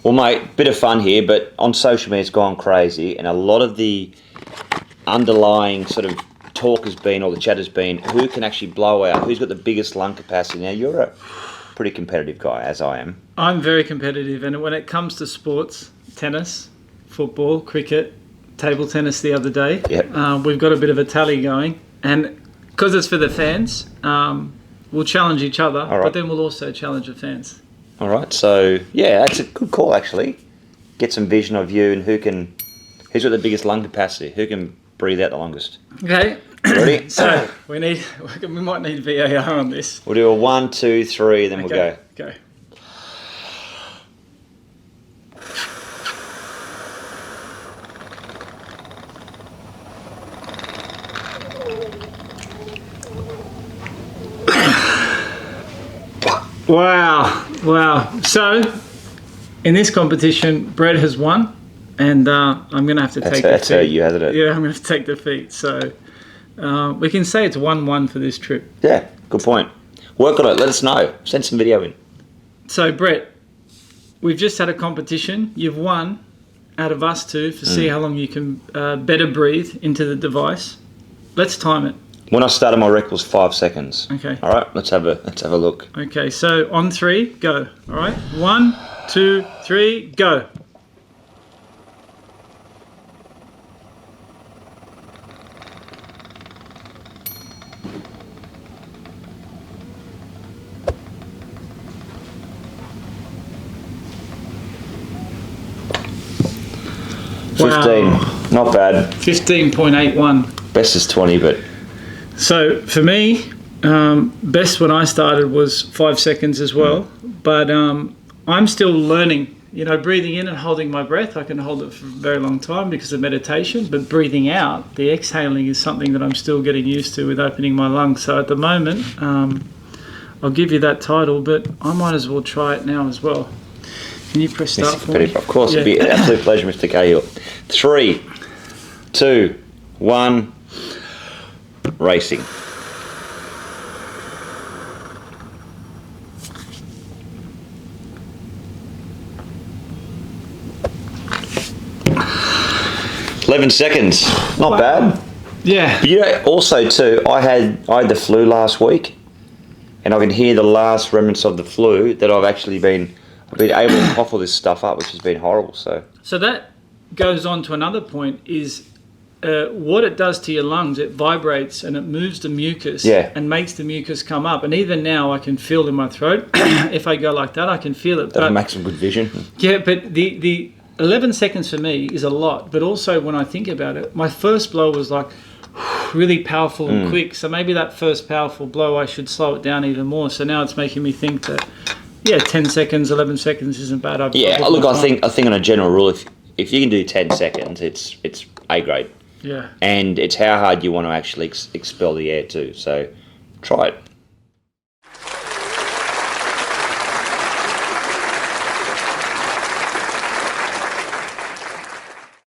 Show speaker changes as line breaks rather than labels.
Well, mate, bit of fun here, but on social media it's gone crazy, and a lot of the underlying sort of talk has been, or the chat has been, who can actually blow out, who's got the biggest lung capacity. Now, you're a pretty competitive guy, as I am.
I'm very competitive, and when it comes to sports, tennis, football, cricket, table tennis the other day, we've got a bit of a tally going, and because it's for the fans, we'll challenge each other, but then we'll also challenge the fans.
All right, so yeah, that's a good call actually. Get some vision of you and who's got the biggest lung capacity, who can breathe out the longest.
Okay.
Ready?
So we might need VAR on this.
We'll do a 1, 2, 3, then we'll go.
Go. Wow. So, in this competition, Brett has won, and I'm going to have to take defeat.
That's how you had it.
Yeah, I'm going to take defeat. So, we can say it's 1-1 for this trip.
Yeah, good point. Work on it. Let us know. Send some video in.
So, Brett, we've just had a competition. You've won out of us two for see how long you can better breathe into the device. Let's time it.
When I started, my record was 5 seconds.
Okay.
All right, let's have a look.
Okay, so on 3, go. All right, 1, 2, 3, go.
Wow. 15, not bad.
15.81.
Best is 20, but...
So for me, best when I started was 5 seconds as well, but I'm still learning. You know, breathing in and holding my breath, I can hold it for a very long time because of meditation, but breathing out, the exhaling is something that I'm still getting used to with opening my lungs. So at the moment, I'll give you that title, but I might as well try it now as well. Can you press start for me?
Of course, it'd be an absolute pleasure, Mr. Cahill. 3, 2, 1... Racing. $11 seconds. Not bad.
Yeah.
But you know, also too, I had the flu last week, and I can hear the last remnants of the flu that I've been able to cough all this stuff up, which has been horrible. So
that goes on to another point is. What it does to your lungs, it vibrates and it moves the mucus and makes the mucus come up. And even now I can feel in my throat. If I go like that, I can feel it.
That'll make some good vision.
Yeah, but the 11 seconds for me is a lot. But also when I think about it, my first blow was like really powerful and quick. So maybe that first powerful blow, I should slow it down even more. So now it's making me think that, 10 seconds, 11 seconds isn't bad.
I think on a general rule, if you can do 10 seconds, it's A grade.
Yeah.
And it's how hard you want to actually expel the air too. So try it.